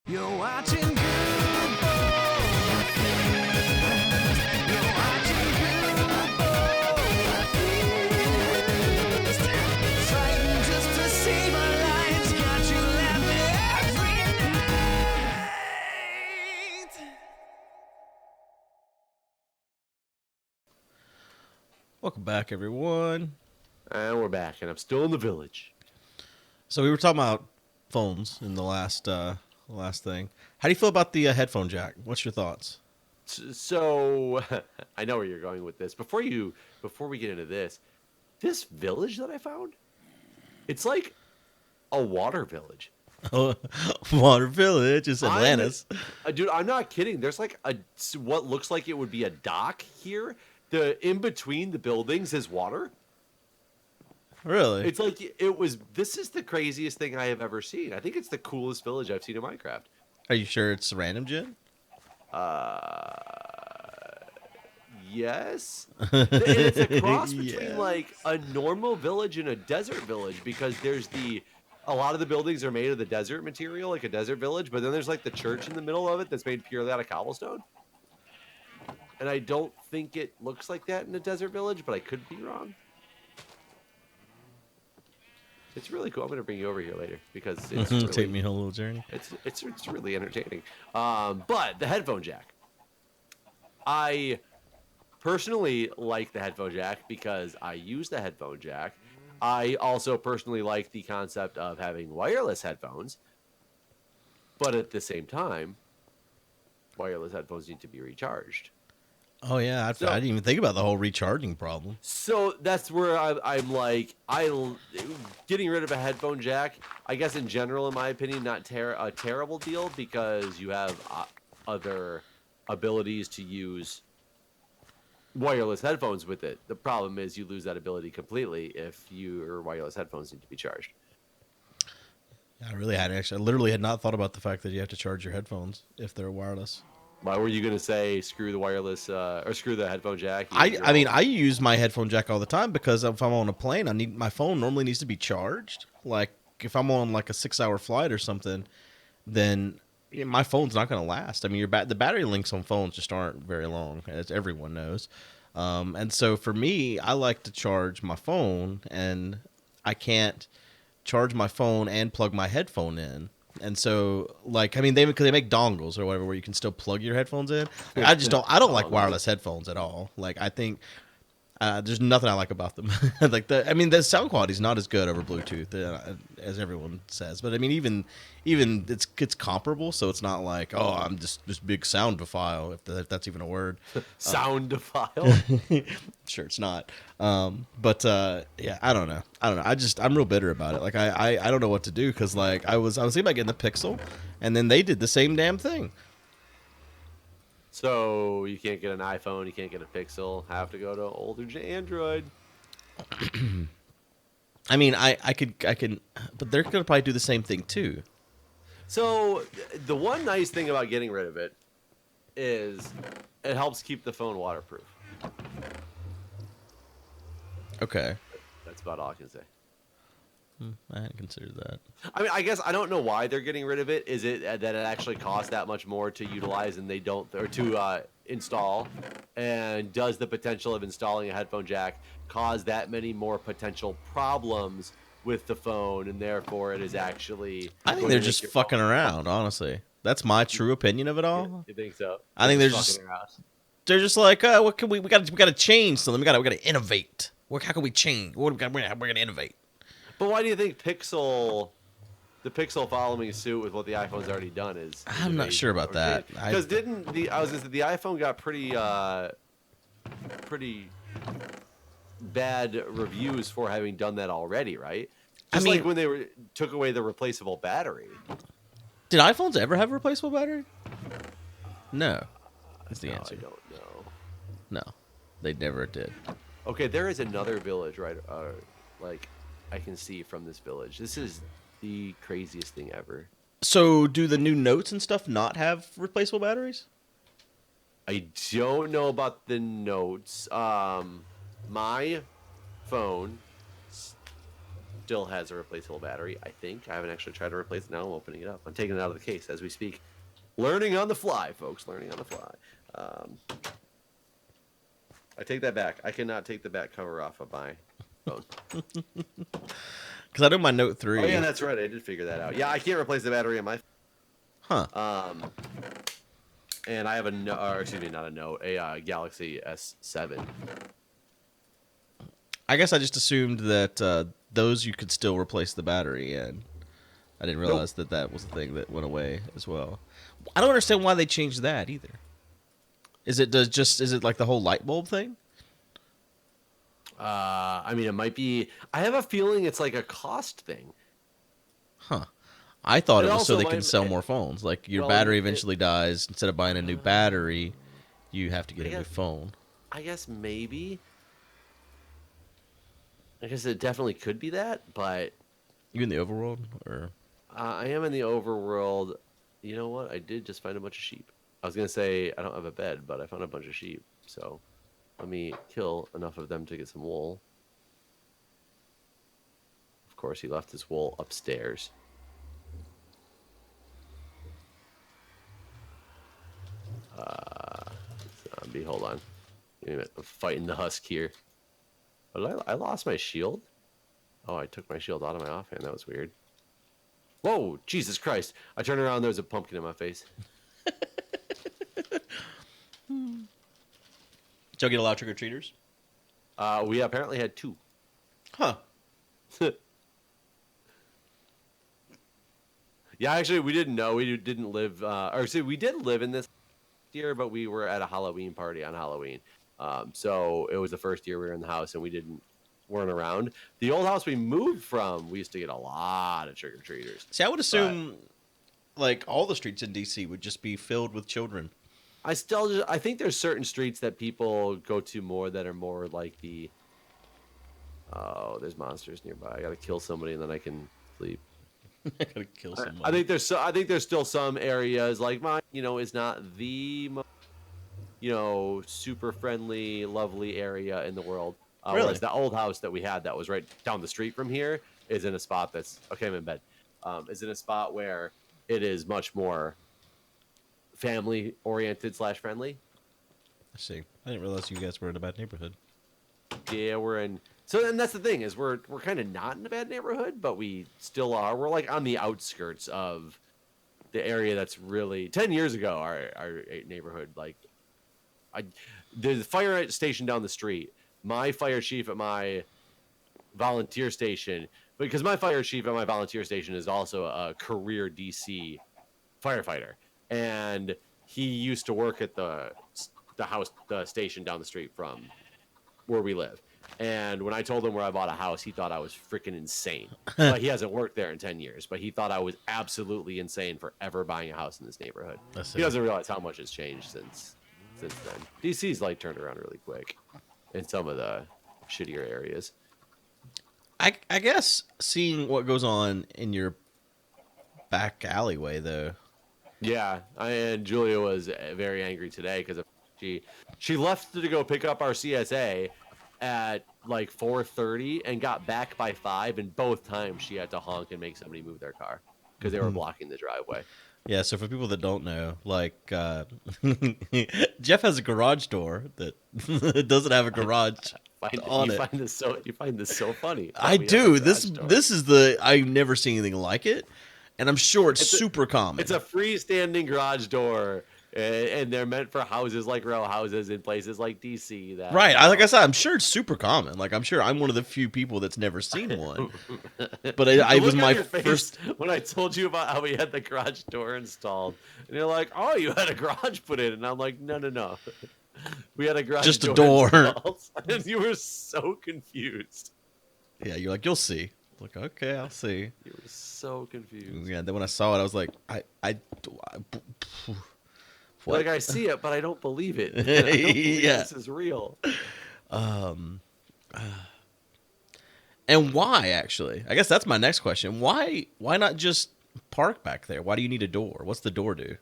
You're watching Good Boy. You're watching Good Boy. Fighting just to save our lives. Got you laughing every night. Welcome back, everyone. And we're back, and I'm still in the village. So we were talking about phones in the last thing. How do you feel about the headphone jack? What's your thoughts? So, I know where you're going with this. Before we get into this village that I found, it's like a water village. Water Village is Atlantis. Dude, I'm not kidding. There's like what looks like it would be a dock here. In between the buildings is water. Really? It's like this is the craziest thing I have ever seen. I think it's the coolest village I've seen in Minecraft. Are you sure it's random, Jen? Yes. And it's a cross between Yes. like a normal village and a desert village, because there's a lot of the buildings are made of the desert material, like a desert village, but then there's like the church in the middle of it that's made purely out of cobblestone. And I don't think it looks like that in a desert village, but I could be wrong. It's really cool. I'm gonna bring you over here later because it's really, Take me on a little journey. it's really entertaining. But the headphone jack, I personally like the headphone jack because I use the headphone jack. I also personally like the concept of having wireless headphones, but at the same time, wireless headphones need to be recharged. Oh yeah, I didn't even think about the whole recharging problem. So that's where I'm like, getting rid of a headphone jack, I guess in general, in my opinion, not a terrible deal, because you have other abilities to use wireless headphones with it. The problem is you lose that ability completely if your wireless headphones need to be charged. I literally had not thought about the fact that you have to charge your headphones if they're wireless. Why were you going to say screw the wireless or screw the headphone jack? I mean, I use my headphone jack all the time because if I'm on a plane, my phone normally needs to be charged. Like if I'm on like a 6-hour flight or something, then my phone's not going to last. I mean, the battery links on phones just aren't very long, as everyone knows. And so for me, I like to charge my phone, and I can't charge my phone and plug my headphone in. And so, like, I mean, because they make dongles or whatever where you can still plug your headphones in. Like, I don't like wireless headphones at all. Like, I think there's nothing I like about them. Like the sound quality is not as good over Bluetooth as everyone says. But I mean, even it's comparable. So it's not like, oh, I'm just this big soundophile, if that's even a word. Soundophile. Sure, it's not. Yeah, I don't know. I'm real bitter about it. Like I don't know what to do, because like I was thinking about getting the Pixel, and then they did the same damn thing. So you can't get an iPhone, you can't get a Pixel, have to go to older Android. I mean, I can, but they're gonna probably do the same thing too. So the one nice thing about getting rid of it is it helps keep the phone waterproof. Okay. That's about all I can say. I hadn't considered that. I mean, I guess I don't know why they're getting rid of it. Is it that it actually costs that much more to utilize and they don't, or to install? And does the potential of installing a headphone jack cause that many more potential problems with the phone, and therefore it is actually? I think they're just fucking around. Honestly, that's my true opinion of it all. You think so? I think they're just like, what can we got to change something. We got to innovate. How can we change? We're gonna innovate. But why do you think the Pixel following suit with what the iPhone's already done is? I'm not sure about that. Because the iPhone got pretty bad reviews for having done that already, right? Just like when they took away the replaceable battery. Did iPhones ever have a replaceable battery? No. That's the answer. I don't know. No, they never did. Okay, there is another village, right? Like I can see from this village. This is the craziest thing ever. So, do the new Notes and stuff not have replaceable batteries? I don't know about the Notes. My phone still has a replaceable battery. I think I haven't actually tried to replace it. Now I'm opening it up. I'm taking it out of the case as we speak. Learning on the fly, folks. Learning on the fly. I take that back. I cannot take the back cover off of my phone. Because I know my Note 3. Oh yeah, that's right. I did figure that out. Yeah, I can't replace the battery on my. Huh. And I have not a Note, a Galaxy S7. I guess I just assumed that those you could still replace the battery, and I didn't realize that was the thing that went away as well. I don't understand why they changed that either. Is it like the whole light bulb thing? I mean, it might be. I have a feeling it's like a cost thing. Huh. I thought It it was so also they can might- sell more phones. Like your well, battery it- eventually dies. Instead of buying a new battery, you have to get I a new guess- phone. I guess maybe. I guess it definitely could be that, but You in the overworld or? I am in the overworld. You know what? I did just find a bunch of sheep. I was gonna say I don't have a bed, but I found a bunch of sheep. So let me kill enough of them to get some wool. Of course, he left his wool upstairs. Zombie, hold on. Give me a minute. I'm fighting the husk here. But I lost my shield. Oh, I took my shield out of my offhand. That was weird. Whoa, Jesus Christ. I turned around, there was a pumpkin in my face. Did y'all get a lot of trick-or-treaters? We apparently had 2. Huh. Yeah, actually, we didn't know. We didn't live, we did live in this year, but we were at a Halloween party on Halloween. So it was the first year we were in the house, and we weren't around. The old house we moved from, we used to get a lot of trick-or-treaters. See, I would assume like all the streets in DC would just be filled with children. I think there's certain streets that people go to more that are more like the. Oh, there's monsters nearby. I gotta kill somebody and then I can sleep. I gotta kill someone. I think there's still some areas like mine. Is not the super friendly, lovely area in the world. Really? Whereas the old house that we had that was right down the street from here is in a spot that's okay. I'm in bed. Is in a spot where it is much more family oriented / friendly. I see. I didn't realize you guys were in a bad neighborhood. Yeah, we're in. So, and that's the thing is we're kind of not in a bad neighborhood, but we still are. We're like on the outskirts of the area that's really 10 years ago. Our neighborhood, like, the fire station down the street. My fire chief at my volunteer station, because my fire chief at my volunteer station is also a career DC firefighter, and he used to work at the station down the street from where we live. And when I told him where I bought a house, he thought I was freaking insane. But he hasn't worked there in 10 years, but he thought I was absolutely insane for ever buying a house in this neighborhood. He doesn't realize how much has changed since then. DC's like turned around really quick in some of the shittier areas. I guess seeing what goes on in your back alleyway, though. Yeah, and Julia was very angry today because she left to go pick up our CSA at like 4:30 and got back by 5, and both times she had to honk and make somebody move their car because they were blocking the driveway. Yeah, so for people that don't know, like, Jeff has a garage door that doesn't have a garage on it. You find this so funny. I do. This is I've never seen anything like it, and I'm sure it's super common. It's a freestanding garage door, and they're meant for houses like row houses in places like DC. That Right. Like I said, I'm sure it's super common. Like, I'm sure I'm one of the few people that's never seen one. But I was my first. When I told you about how we had the garage door installed, and you're like, "Oh, you had a garage put in," and I'm like, "No. We had a garage Just a door." installed." And you were so confused. Yeah, you're like, you'll see. Like, okay, I'll see. You were so confused. Yeah. Then when I saw it, I was like, what? Like, I see it, but I don't believe it. I don't believe Yeah. this is real. And why, actually? I guess that's my next question. Why not just park back there? Why do you need a door? What's the door do?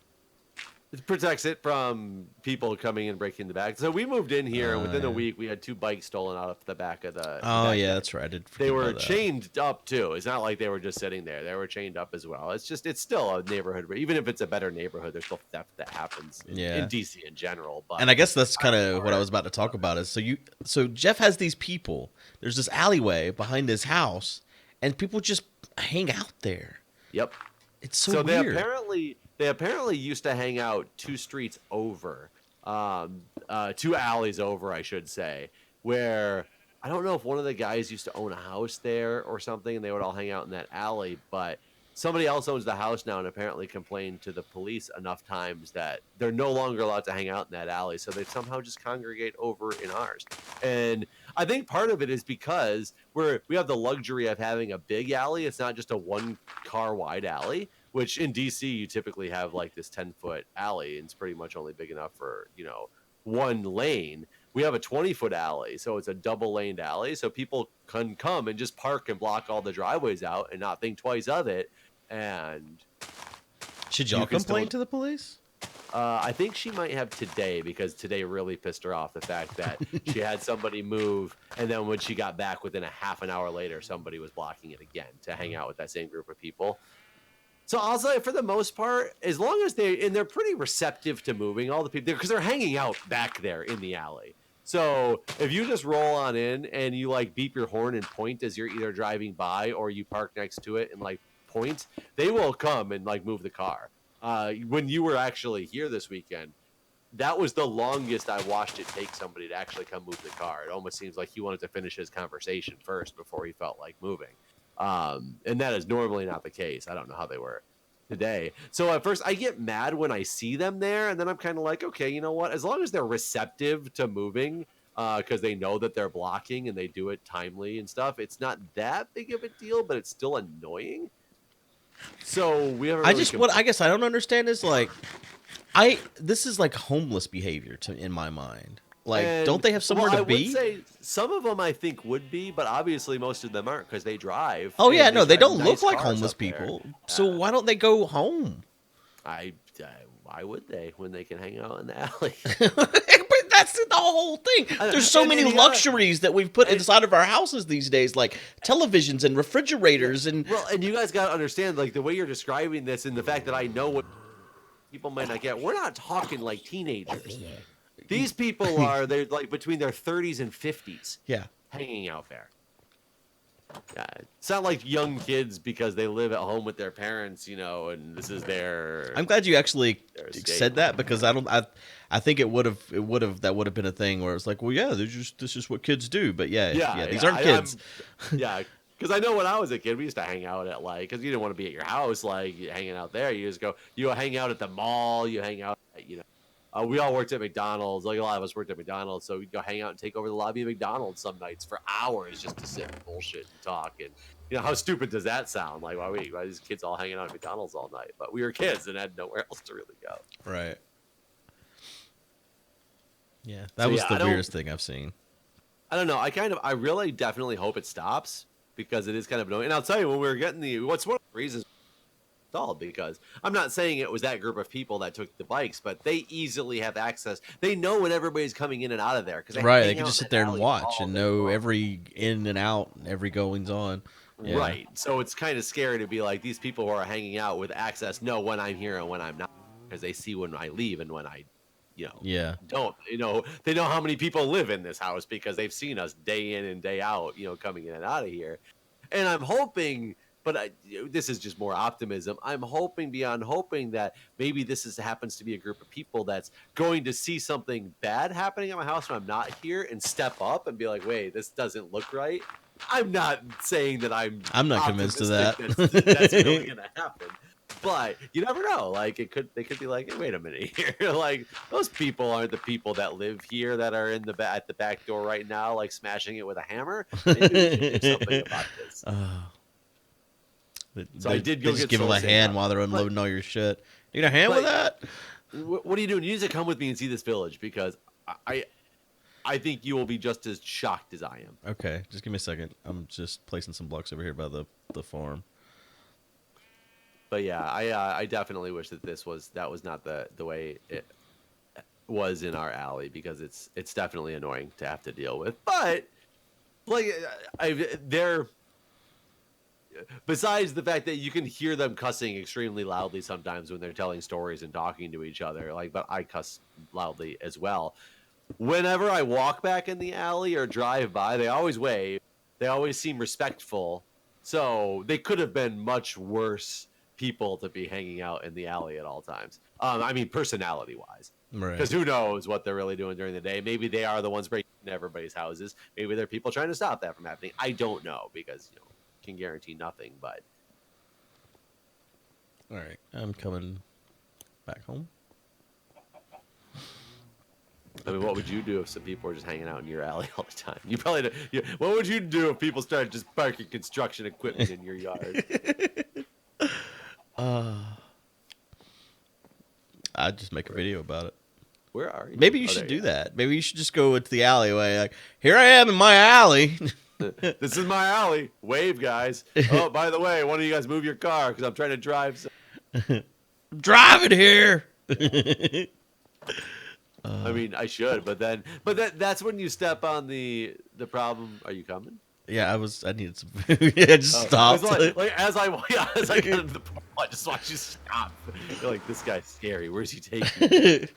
It protects it from people coming and breaking the back. So we moved in here, and within a Yeah. week, we had 2 bikes stolen out of the back of the Oh back yeah, yard. that's right. I did They forget were about that. chained up too. It's not like they were just sitting there. They were chained up as well. It's still a neighborhood. Even if it's a better neighborhood, there's still theft that happens in Yeah. DC in general. But And I guess that's kind of what I was about to talk about. Is so Jeff has these people. There's this alleyway behind his house, and people just hang out there. yep. It's so, So weird. they apparently used to hang out 2 streets over, 2 alleys over, I should say, where I don't know if one of the guys used to own a house there or something, and they would all hang out in that alley. But somebody else owns the house now, and apparently complained to the police enough times that they're no longer allowed to hang out in that alley. So they somehow just congregate over in ours. And I think part of it is because we have the luxury of having a big alley. It's not just a 1-car wide alley, which in DC you typically have like this 10-foot alley, and it's pretty much only big enough for 1 lane. We have a 20-foot alley, so it's a double-laned alley, so people can come and just park and block all the driveways out and not think twice of it. And Should y'all you can complain still- to the police? I think she might have today, because today really pissed her off, the fact that she had somebody move, and then when she got back within a half an hour later, somebody was blocking it again to hang out with that same group of people. So I'll say, for the most part, as long as they're pretty receptive to moving, all the people, because they're hanging out back there in the alley. So if you just roll on in and you like beep your horn and point as you're either driving by, or you park next to it and like point, they will come and like move the car. When you were actually here this weekend, that was the longest I watched it take somebody to actually come move the car. It almost seems like he wanted to finish his conversation first before he felt like moving. And that is normally not the case. I don't know how they were today. So at first I get mad when I see them there, and then I'm kind of like, okay, you know what? As long as they're receptive to moving, because they know that they're blocking and they do it timely and stuff, it's not that big of a deal, but it's still annoying. So we haven't. I Really just what I guess I don't understand is like, this is like homeless behavior in my mind. Like, And, don't they have somewhere well, to I be? would say some of them I think would be, but obviously most of them aren't, because they drive. Oh yeah, and no, they drive don't nice look like cars homeless up there. people. So why don't they go home? Why would they, when they can hang out in the alley? But that's the whole thing. There's so and many you gotta- luxuries that we've put inside of our houses these days, like televisions and refrigerators and Well, and you guys got to understand, like, the way you're describing this and the fact that I know what people might not get. We're not talking like teenagers. These people they're like between their 30s and 50s yeah. hanging out there. Yeah, it's not like young kids because they live at home with their parents, and this is their. I'm glad you actually Their said that, because I think that would have been a thing where it's like, well, yeah, this is what kids do, but yeah, these aren't kids. Yeah, because I know when I was a kid, we used to hang out at because you didn't want to be at your house, like hanging out there. You just you hang out at the mall, you hang out at, we all worked at McDonald's. Like, a lot of us worked at McDonald's, so we'd go hang out and take over the lobby of McDonald's some nights for hours just to sit and bullshit and talk. And how stupid does that sound? Like, why are these kids all hanging out at McDonald's all night? But we were kids and had nowhere else to really go. Right. Yeah, that was the weirdest thing I've seen. I don't know. I really definitely hope it stops, because it is kind of annoying. And I'll tell you, when we were getting what's one of the reasons installed, because I'm not saying it was that group of people that took the bikes, but they easily have access. They know when everybody's coming in and out of there, because They can just sit there and watch and know every in and out, every goings on. Yeah. Right. So it's kind of scary to be like, these people who are hanging out with access know when I'm here and when I'm not, because they see when I leave and when I don't. They know how many people live in this house, because they've seen us day in and day out, coming in and out of here. And I'm hoping, but this is just more optimism, I'm hoping beyond hoping that maybe this happens to be a group of people that's going to see something bad happening at my house when I'm not here and step up and be like, wait, this doesn't look right. I'm not saying that I'm not convinced of that. That's really going to happen. But you never know. Like, they could be like, hey, wait a minute here. Like, those people aren't the people that live here that are at the back door right now, like smashing it with a hammer. Maybe we should do something about this. So I did go just get give them a soul hand sand while they're unloading all your shit. Need a hand with that? What are you doing? You need to come with me and see this village, because I think you will be just as shocked as I am. Okay, just give me a second. I'm just placing some blocks over here by the farm. But yeah, I definitely wish that that was not the way it was in our alley, because it's definitely annoying to have to deal with. But like they're besides the fact that you can hear them cussing extremely loudly sometimes when they're telling stories and talking to each other, like, but I cuss loudly as well. Whenever I walk back in the alley or drive by, they always wave. They always seem respectful. So they could have been much worse people to be hanging out in the alley at all times. I mean, personality wise. Right. Because who knows what they're really doing during the day. Maybe they are the ones breaking into everybody's houses. Maybe they're people trying to stop that from happening. I don't know, because, you know, can guarantee nothing. But All right, I'm coming back home. I mean, what would you do if some people were just hanging out in your alley all the time? You probably what would you do if people started just parking construction equipment in your yard? I'd just make a video about it. Where are you? Maybe you should do that. Maybe you should just go into the alleyway. Like, here I am in my alley. This is my alley. Wave, guys. Oh, by the way, one of you guys move your car because I'm trying to drive. I'm driving here. I mean, I should, but that's when you step on the problem. Are you coming? Yeah, I needed some. Yeah, just stopped. Like as I get into the problem, I just watch you stop. You're like, this guy's scary. Where's he taking me?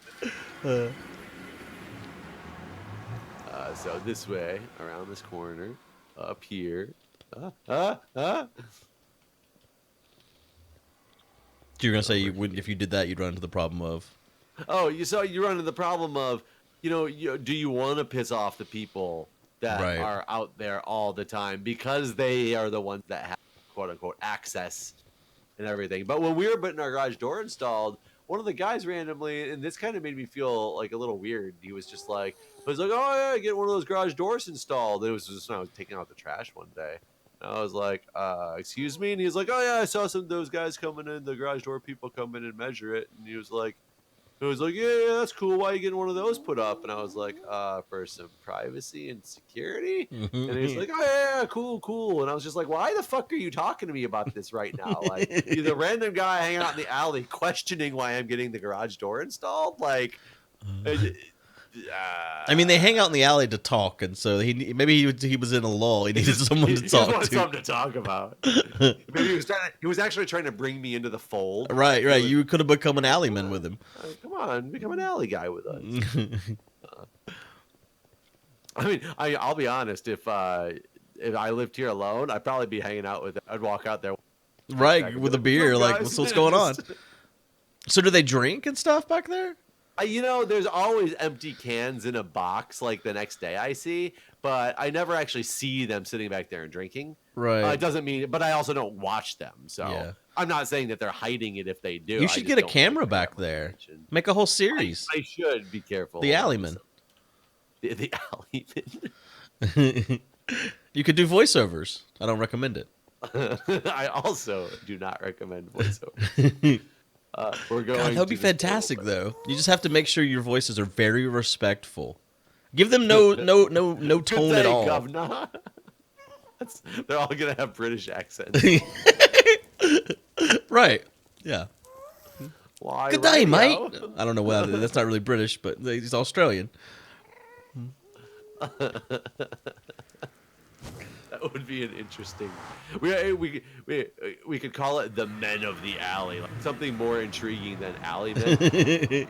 So this way, around this corner, up here. You're gonna say you wouldn't, if you did that, you'd run into the problem of. Oh, you run into the problem of, do you want to piss off the people that are out there all the time, because they are the ones that have quote unquote access and everything. But when we were putting our garage door installed, one of the guys randomly, and this kind of made me feel like a little weird. He was just like, oh yeah, get one of those garage doors installed. It was just when I was taking out the trash one day. And I was like, excuse me? And he was like, oh yeah, I saw some of those guys coming in, the garage door people come in and measure it. And he was like, yeah, that's cool. Why are you getting one of those put up? And I was like, for some privacy and security. And he's like, oh yeah, cool. And I was just like, why the fuck are you talking to me about this right now? Like, you're the random guy hanging out in the alley questioning why I'm getting the garage door installed. Like, I mean, they hang out in the alley to talk, and so maybe he was in a lull. He needed someone to talk to. Something to talk about. Maybe he was actually trying to bring me into the fold. Right. You could have become an alleyman with him. Come on, become an alley guy with us. I mean, I'll be honest. If I lived here alone, I'd probably be hanging out with. I'd walk out there, right, with a beer. Like, what's going on? So, do they drink and stuff back there? There's always empty cans in a box, like the next day I see, but I never actually see them sitting back there and drinking. Right. It doesn't mean, but I also don't watch them. So yeah. I'm not saying that they're hiding it if they do. You should get a camera back there. Make a whole series. I should be careful. The Alleyman. The Alleyman. You could do voiceovers. I don't recommend it. I also do not recommend voiceovers. We're going. God, that would be fantastic, though. You just have to make sure your voices are very respectful. Give them no tone at all. Governor. They're all gonna have British accents. Right. Yeah. Why, good day, mate. I don't know why. That's not really British, but he's Australian. That would be an interesting. We could call it the Men of the Alley, like something more intriguing than alley men.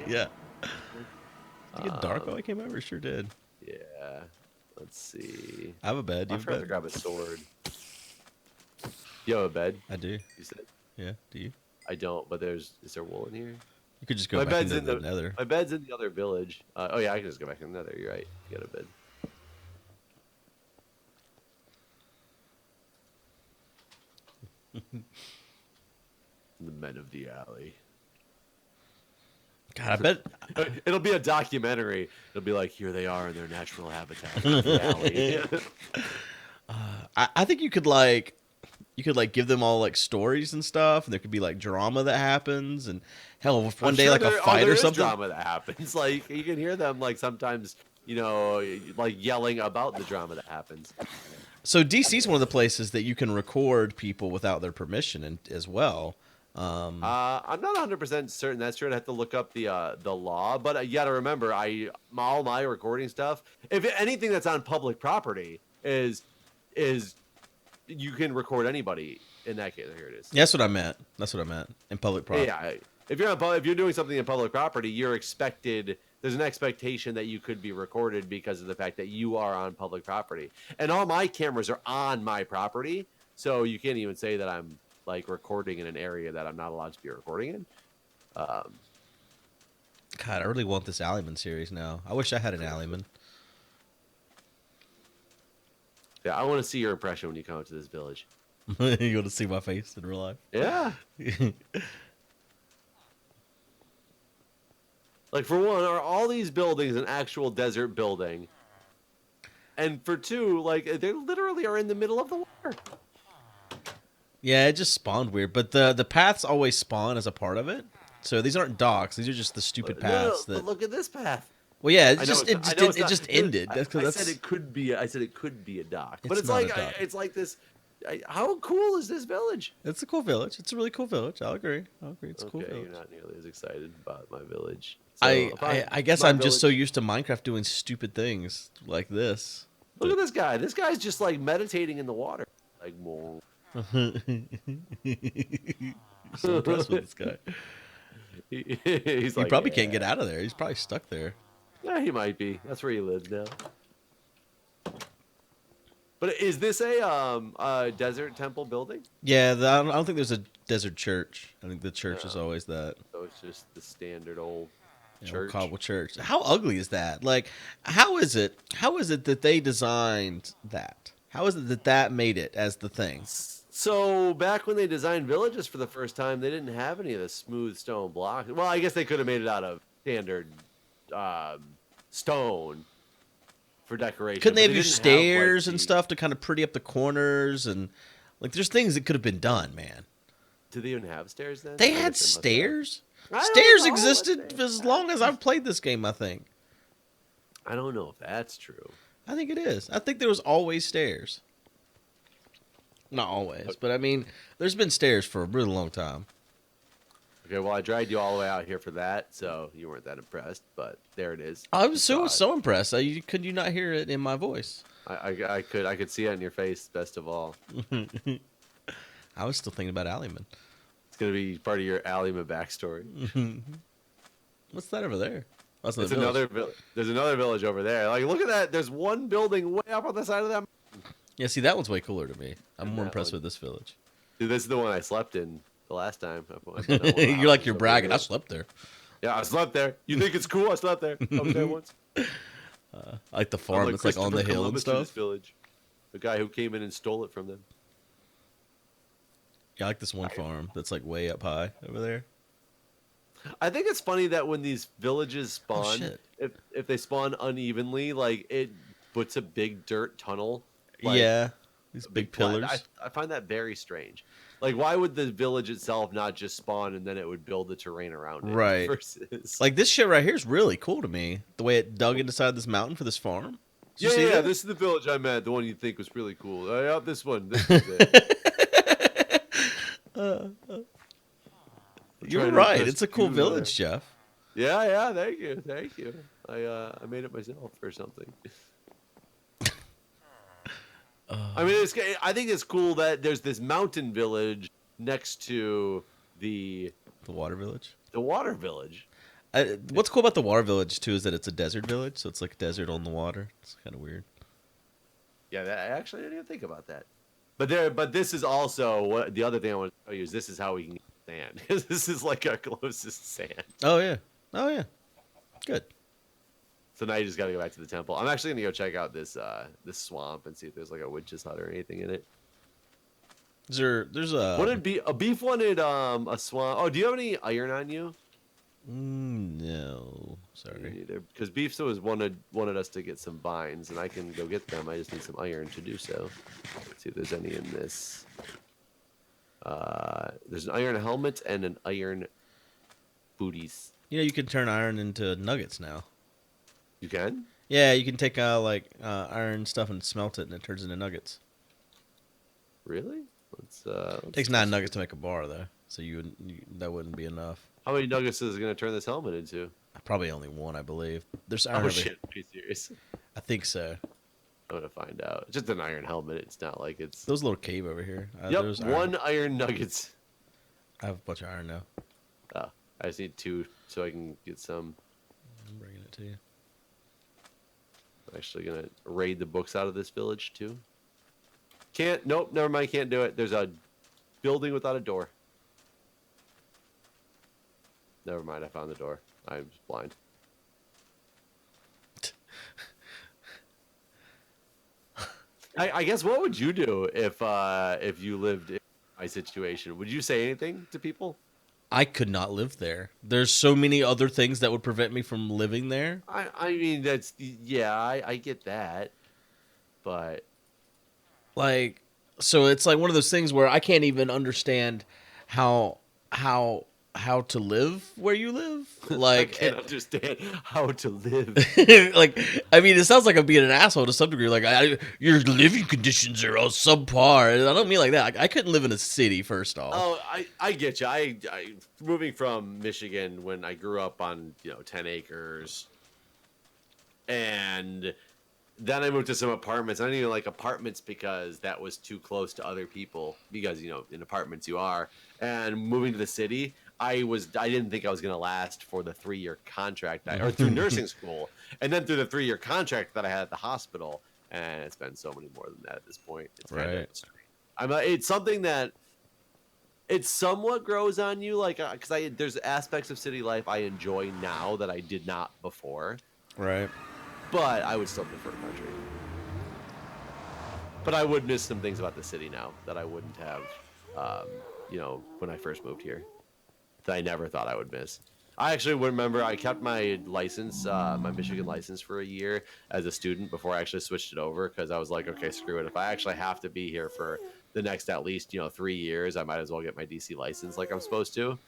Yeah. Did it get dark while I came over? Sure did. Yeah. Let's see. I have a bed. I'm trying to grab a sword. You have a bed? I do. You said? Yeah. Do you? I don't. But is there wool in here? You could just go back into the nether. My bed's in the other village. Oh yeah, I can just go back in the nether. You're right. You got a bed. The Men of the Alley. God, I bet it'll be a documentary. It'll be like, here they are in their natural habitat, the alley. I think you could give them all like stories and stuff, and there could be like drama that happens, and hell, one day like a fight or something. Drama that happens, like you can hear them like sometimes, like yelling about the drama that happens. So DC's one of the places that you can record people without their permission, and as well. I'm not 100% certain that's true. I'd have to look up the law, but you got to remember, all my recording stuff, if anything that's on public property is you can record anybody in that case. Here it is. Yeah, that's what I meant. In public property. Yeah, if you're doing something in public property, you're expected. There's an expectation that you could be recorded because of the fact that you are on public property, and all my cameras are on my property, so you can't even say that I'm like recording in an area that I'm not allowed to be recording in. God, I really want this Alleyman series now. I wish I had an Alleyman. Yeah, I want to see your impression when you come to this village. You want to see my face in real life? Yeah. Like, for one, are all these buildings an actual desert building? And for two, like, they literally are in the middle of the water. Yeah, it just spawned weird, but the paths always spawn as a part of it. So these aren't docks; these are just the stupid paths. No, That... Look at this path. Well, yeah, it I just ended. I said it could be a dock, but it's not like a dock. it's like this. How cool is this village? It's a cool village. It's a really cool village. I'll agree. It's a cool Okay, village. you're not nearly as excited about my village. So I guess I'm just so used to Minecraft doing stupid things like this. Look at this guy. This guy's just like meditating in the water. Like, whoa. You're so impressed with this guy. He's He like, probably yeah. can't get out of there. He's probably stuck there. Yeah, he might be. That's where he lives now. But is this a desert temple building? Yeah, I don't think there's a desert church. I think the church is always that. So it's just the standard old Church. church. Cobble church. How ugly is that? Like, how is it that they designed that? How is it that made it as the thing? So back when they designed villages for the first time, they didn't have any of the smooth stone blocks. Well, I guess they could have made it out of standard stone for decoration. Couldn't they but have used didn't have, stairs like, and the- stuff to kind of pretty up the corners and like there's things that could have been done, man. Do they even have stairs then? They I had guess must have. stairs. I don't Stairs know what existed they as long as I've played this game, I think. I don't know if that's true. I think it is. I think there was always stairs. Not always, but I mean, there's been stairs for a really long time. Okay, well, I dragged you all the way out here for that, so you weren't that impressed, but there it is. I You was saw so it. impressed. Could you not hear it in my voice? I could see it in your face, best of all. I was still thinking about Alleyman. It's going to be part of your Alima backstory. What's that over there? That's It's another village. another there's another village over there. Like, look at that. There's one building way up on the side of that. Yeah, see, that one's way cooler to me. I'm And more that impressed one. with this village. Dude, this is the one I slept in the last time. I You're like, you're bragging. I slept there. Yeah, I slept there. You think it's cool? I slept there. I was there once. I like the I'm farm that's like on the Christopher hill and Columbus to this stuff. village. The guy who came in and stole it from them. Yeah, I like this one farm that's like way up high over there. I think it's funny that when these villages spawn, shit. if they spawn unevenly, like it puts a big dirt tunnel. Like, Yeah, these big plat- pillars. I find that very strange. Like, why would the village itself not just spawn and then it would build the terrain around it? Right. Versus, Like this shit right here is really cool to me. The way it dug inside this mountain for this farm. Did you yeah, see yeah. that? This is the village I met. The one you think was really cool. Yeah, this one. This is it. You're trying to right. impress It's a cool you, village, Jeff. Yeah, yeah. Thank you, thank you. I made it myself or something. I mean, I think it's cool that there's this mountain village next to the The water village. water village. What's cool about the water village too is that it's a desert village, so it's like a desert on the water. It's kind of weird. Yeah, I didn't even think about that. But this is also what the other thing I want to tell you is this is how we can get sand because this is like our closest sand. Oh yeah. Oh yeah. Good. So now you just got to go back to the temple. I'm actually gonna go check out this swamp and see if there's like a witch's hut or anything in it. There's a What did beef wanted a swamp? Oh, do you have any iron on you? No, sorry. Because beef always wanted us to get some vines, and I can go get them. I just need some iron to do so. Let's see if there's any in this. There's an iron helmet and an iron booties. You know you can turn iron into nuggets now. You can? Yeah, you can take iron stuff and smelt it, and it turns into nuggets. Really? Let's Takes 9 nuggets to make a bar, though. So that wouldn't be enough. How many nuggets is it going to turn this helmet into? Probably only one, I believe. There's iron Oh over shit! Are you serious? I think so. I'm gonna find out. It's just an iron helmet. It's not like it's. There's a little cave over here. Yep, There's one iron nuggets. I have a bunch of iron now. Oh, I just need 2 so I can get some. I'm bringing it to you. I'm actually gonna raid the books out of this village too. Can't. Nope. Never mind. Can't do it. There's a building without a door. Never mind. I found the door. I'm just blind. I guess what would you do if you lived in my situation? Would you say anything to people? I could not live there. There's so many other things that would prevent me from living there. I mean that's I get that, but Like, so it's like one of those things where I can't even understand how to live where you live. Like, I can't understand how to live. like, I mean, it sounds like I'm being an asshole to some degree. Like, your living conditions are all subpar. And I don't mean like that. I couldn't live in a city, first off. Oh, I get you. I moving from Michigan when I grew up on 10 acres, and then I moved to some apartments. I didn't even like apartments because that was too close to other people. Because in apartments you are, and moving to the city, I didn't think I was gonna last for the 3-year contract or through nursing school, and then through the 3-year contract that I had at the hospital, and it's been so many more than that at this point. It's Right. It's something that it somewhat grows on you, like because there's aspects of city life I enjoy now that I did not before, Right. but I would still prefer country. But I would miss some things about the city now that I wouldn't have, when I first moved here, that I never thought I would miss. I actually would remember I kept my license, my Michigan license for a year as a student before I actually switched it over because I was like, okay, screw it. If I actually have to be here for the next at least 3 years, I might as well get my DC license like I'm supposed to.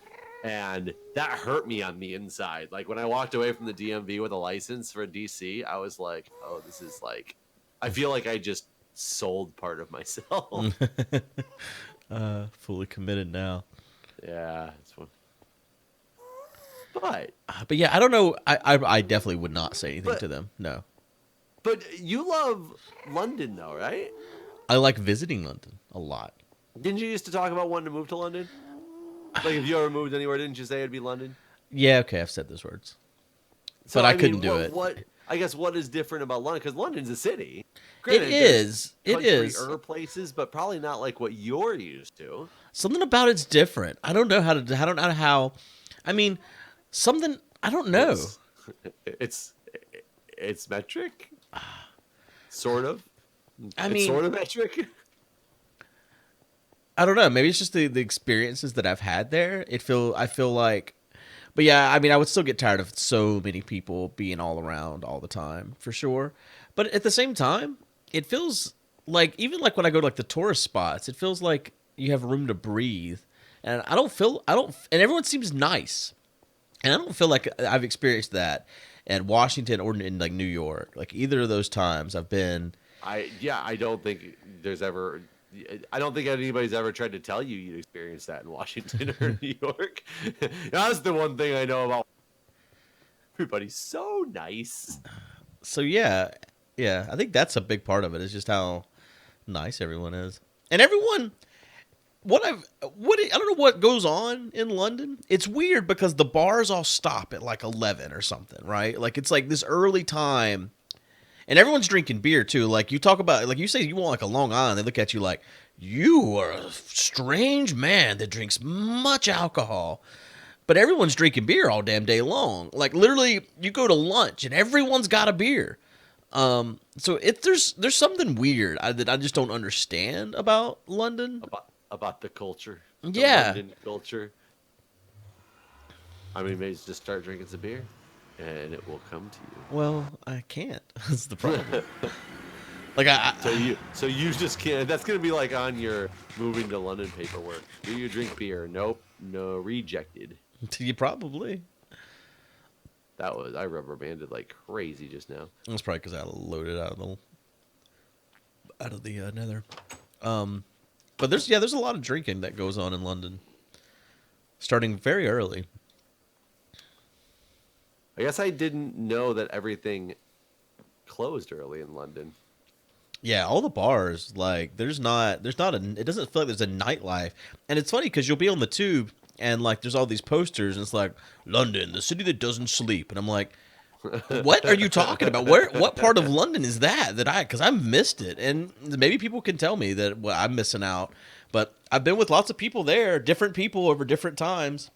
And that hurt me on the inside. Like when I walked away from the DMV with a license for DC, I was like, oh, this is like, I feel like I just sold part of myself. Fully committed now. Yeah, it's one. But yeah, I don't know. I definitely would not say anything to them. No. But you love London, though, right? I like visiting London a lot. Didn't you used to talk about wanting to move to London? Like, if you ever moved anywhere, didn't you say it'd be London? Yeah, okay, I've said those words. So, but I couldn't do it. I guess what is different about London? Because London's a city. It is. It is. Country places, but probably not like what you're used to. Something about it's different. I don't know how to. I don't know how. I mean, something. I don't know. It's metric. Sort of. I It's mean, sort of metric. I don't know. Maybe it's just the experiences that I've had there. I feel like, but yeah, I mean, I would still get tired of so many people being all around all the time, for sure. But at the same time, it feels like, even like when I go to like the tourist spots, it feels like you have room to breathe. And and everyone seems nice. And I don't feel like I've experienced that in Washington or in like New York. Like either of those times I've been. I don't think anybody's ever tried to tell you you'd experience that in Washington or New York. That's the one thing I know about. Everybody's so nice. So yeah, I think that's a big part of it. Is just how nice everyone is, and everyone. I don't know what goes on in London. It's weird because the bars all stop at like 11 or something, right? Like it's like this early time. And everyone's drinking beer too. Like you talk about, like you say you want like a Long Island, they look at you like, you are a strange man that drinks much alcohol. But everyone's drinking beer all damn day long. Like literally, you go to lunch and everyone's got a beer. So there's something weird that I just don't understand about London. About the culture. Yeah. The London culture. I mean, maybe just start drinking some beer, and it will come to you. Well, I can't. That's the problem. Like So you just can't. That's gonna be like on your moving to London paperwork. Do you drink beer? Nope. No, rejected. You probably. I rubber banded like crazy just now. That's probably because I loaded out of the nether. But there's a lot of drinking that goes on in London. starting very early. I guess I didn't know that everything closed early in London. Yeah, all the bars, like there's not it doesn't feel like there's a nightlife. And it's funny because you'll be on the tube and like there's all these posters and it's like London, the city that doesn't sleep. And I'm like, what are you talking about? What part of London is that because I've missed it. And maybe people can tell me that I'm missing out. But I've been with lots of people there, different people over different times,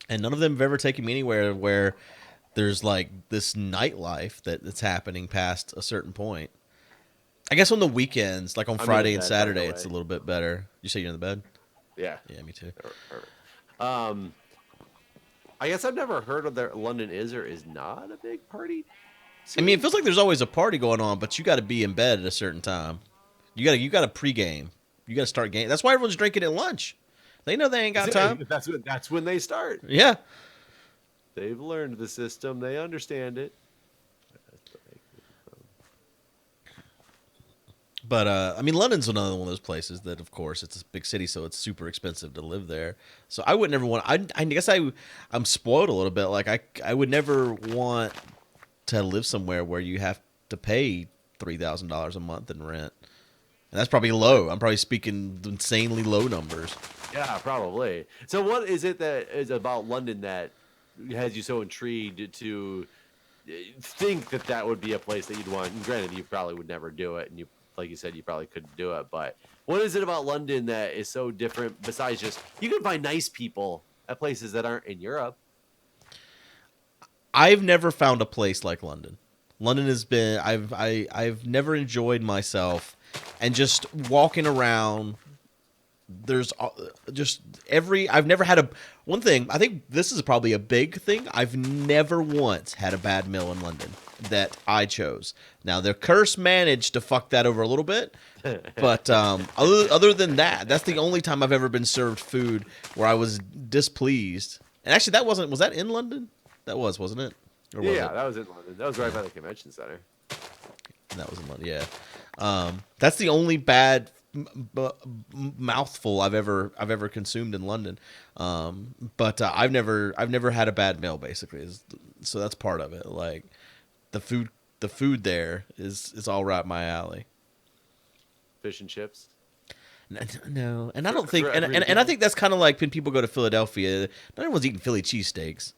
and none of them have ever taken me anywhere where there's like this nightlife that's happening past a certain point. I guess on the weekends, like on Friday and Saturday, it's a little bit better. You say you're in the bed? Yeah. Yeah, me too. I guess I've never heard of that London is or is not a big party I mean, it feels like there's always a party going on, but you got to be in bed at a certain time. You got to pregame. You got to start game. That's why everyone's drinking at lunch. They know they ain't got time. That's when they start. Yeah. They've learned the system. They understand it. But I mean, London's another one of those places that, of course, it's a big city, so it's super expensive to live there. So I would never want. I guess I'm spoiled a little bit. Like I would never want to live somewhere where you have to pay $3,000 a month in rent, and that's probably low. I'm probably speaking insanely low numbers. Yeah, probably. So what is it that is about London that has you so intrigued to think that would be a place that you'd want? And granted, you probably would never do it, and you, like you said, you probably couldn't do it. But what is it about London that is so different? Besides just you can find nice people at places that aren't in Europe. I've never found a place like London. London has been. I've never enjoyed myself, and just walking around. There's just I've never had one thing. I think this is probably a big thing. I've never once had a bad meal in London that I chose. Now their curse managed to fuck that over a little bit, but other than that, that's the only time I've ever been served food where I was displeased. And actually, was that in London? That wasn't it? Or was Yeah, it? that was in London. That was right by the convention center. That was in London. Yeah, that's the only bad mouthful I've ever consumed in London. But I've never had a bad meal basically. So that's part of it. Like the food there is all right up my alley. Fish and chips. No, and I don't think, and I think that's kind of like when people go to Philadelphia. Not everyone's eating Philly cheesesteaks.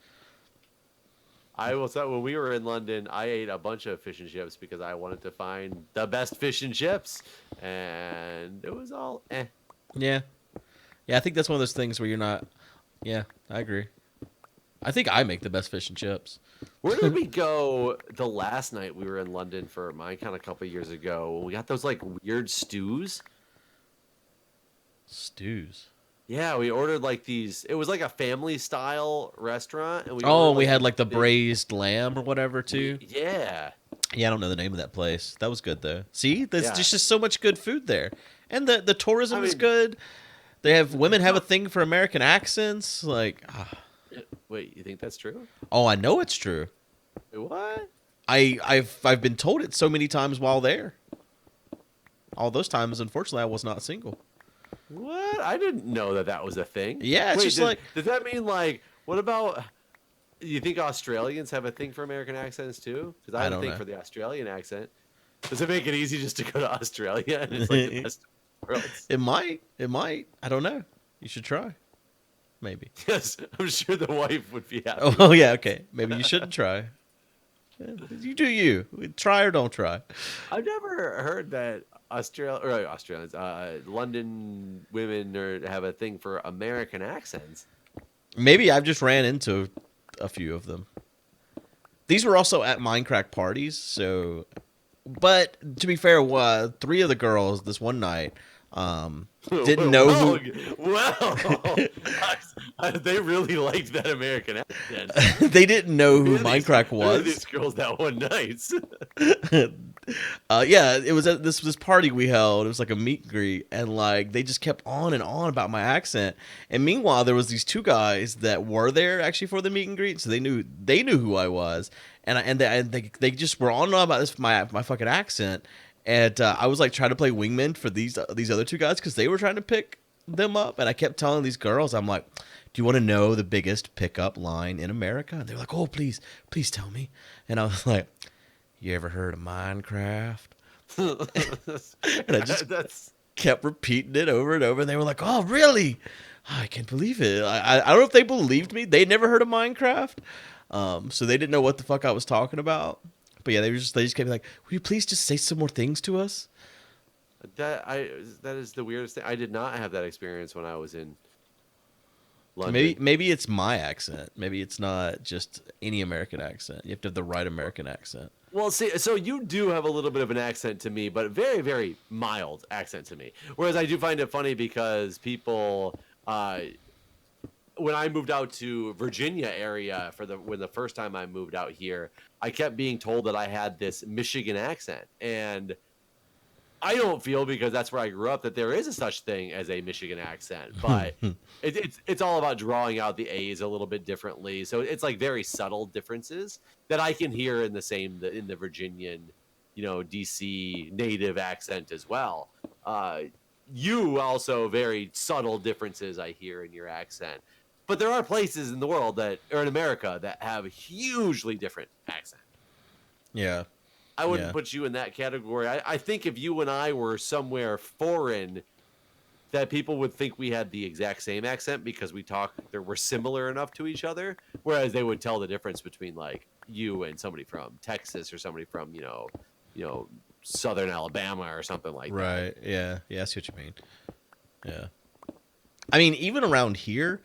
I will say when we were in London, I ate a bunch of fish and chips because I wanted to find the best fish and chips, and it was all eh. Yeah, I think that's one of those things where you're not. Yeah, I agree. I think I make the best fish and chips. Where did we go the last night we were in London for Minecrack a couple years ago? We got those like weird stews. Stews. Yeah, we ordered like these. It was like a family style restaurant, and we had like the braised lamb or whatever too. Yeah. Yeah, I don't know the name of that place. That was good though. See, there's just so much good food there, and the tourism is good. They have women have a thing for American accents. Like, wait, you think that's true? Oh, I know it's true. What? I've been told it so many times while there. All those times, unfortunately, I was not single. What? I didn't know that was a thing. Yeah, it's just like... Does that mean, like, what about... You think Australians have a thing for American accents, too? Because I have a thing for the Australian accent. Does it make it easy just to go to Australia and it's like the best of worlds? It might. I don't know. You should try. Maybe. Yes, I'm sure the wife would be happy. Oh, yeah, okay. Maybe you shouldn't try. You do you. Try or don't try. I've never heard that Australians, London women have a thing for American accents. Maybe I've just ran into a few of them. These were also at Mindcrack parties, so... But, to be fair, 3 of the girls this one night didn't know who... Well, they really liked that American accent. They didn't know who Mindcrack was. These girls that one night. Yeah, it was at this party we held. It was like a meet and greet, and like they just kept on and on about my accent. And meanwhile, there was these 2 guys that were there actually for the meet and greet, so they knew who I was, and they just were on and on about this my fucking accent. And I was like trying to play wingman for these other 2 guys because they were trying to pick them up, and I kept telling these girls, I'm like, "Do you want to know the biggest pickup line in America?" And they're like, "Oh, please, please tell me." And I was like, "You ever heard of Minecraft?" And I just kept repeating it over and over. And they were like, "Oh, really? I can't believe it." I don't know if they believed me. They never heard of Minecraft, so they didn't know what the fuck I was talking about. But yeah, they just kept like, "Will you please just say some more things to us?" That is the weirdest thing. I did not have that experience when I was in London. Maybe it's my accent. Maybe it's not just any American accent. You have to have the right American accent. Well, see, so you do have a little bit of an accent to me, but a very, very mild accent to me. Whereas I do find it funny because people, when I moved out to Virginia area when the first time I moved out here, I kept being told that I had this Michigan accent, and I don't feel, because that's where I grew up, that there is a such thing as a Michigan accent, but it's all about drawing out the A's a little bit differently. So it's like very subtle differences that I can hear in the Virginian, DC native accent as well. You also very subtle differences I hear in your accent, but there are places in the world or in America that have a hugely different accent. Yeah. I wouldn't put you in that category. I think if you and I were somewhere foreign, that people would think we had the exact same accent because we're similar enough to each other. Whereas they would tell the difference between like you and somebody from Texas or somebody from, Southern Alabama or something like that. Right. Yeah. Yeah. I see what you mean. Yeah. I mean, even around here,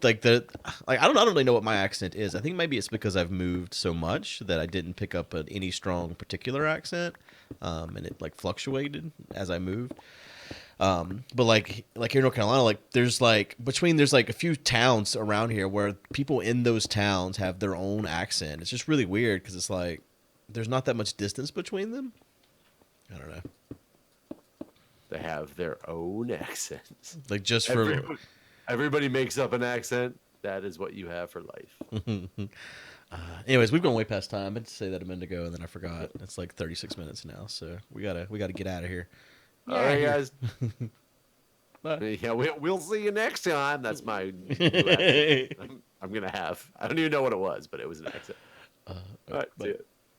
I don't really know what my accent is. I think maybe it's because I've moved so much that I didn't pick up any strong particular accent, and it like fluctuated as I moved. But like here in North Carolina, like there's like a few towns around here where people in those towns have their own accent. It's just really weird because it's like there's not that much distance between them. I don't know. They have their own accents. Like just Everybody makes up an accent. That is what you have for life. Anyways, we've gone way past time. I meant to say that a minute ago, and then I forgot. It's like 36 minutes now, so we gotta get out of here. All right, guys. Bye. Yeah, we'll see you next time. That's my new accent I'm gonna have. I don't even know what it was, but it was an accent. All right, see ya.